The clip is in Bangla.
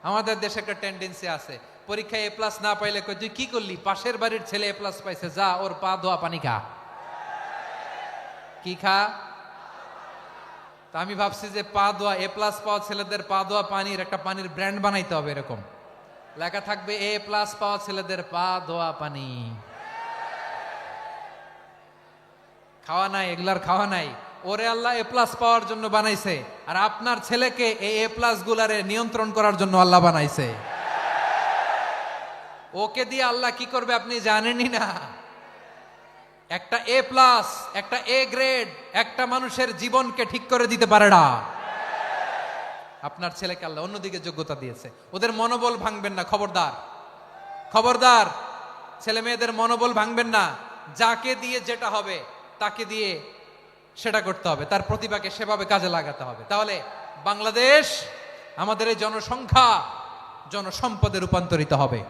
আমাদের দেশে একটা টেন্ডেন্সি আছে, পরীক্ষায় এ প্লাস না পাইলে কই তুই কি করলি, পাশের বাড়ির ছেলে এ প্লাস পাইছে, যা ওর পা ধোয়া পানি খা। কি খা? তা আমি ভাবছি যে পা ধোয়া এ প্লাস পাওয়া ছেলেদের পা ধোয়া পানির একটা পানির ব্র্যান্ড বানাইতে হবে, এরকম লেখা থাকবে এ প্লাস পাওয়া ছেলেদের পা ধোয়া পানি। খাওয়া নাই, এগুলার খাওয়া নাই। ওরে আল্লাহ এ প্লাস পাওয়ার জন্য বানাইছে, আর আপনার ছেলেকে এই এ প্লাস গুলারে নিয়ন্ত্রণ করার জন্য আল্লাহ বানাইছে। ওকে দিয়ে আল্লাহ কি করবে আপনি জানেনই না। একটা এ প্লাস, একটা এ গ্রেড একটা মানুষের জীবনকে ঠিক করে দিতে পারে না। আপনার ছেলেকে আল্লাহ অন্যদিকে যোগ্যতা দিয়েছে। ওদের মনোবল ভাঙবেন না, খবরদার খবরদার। ছেলে মেয়েদের মনোবল ভাঙবেন না। যাকে দিয়ে যেটা হবে তাকে দিয়ে সেটা করতে হবে, তার প্রতিভাকে সেভাবে কাজে লাগাতে হবে। তাহলে বাংলাদেশ, আমাদের এই জনসংখ্যা জনসম্পদে রূপান্তরিত হবে।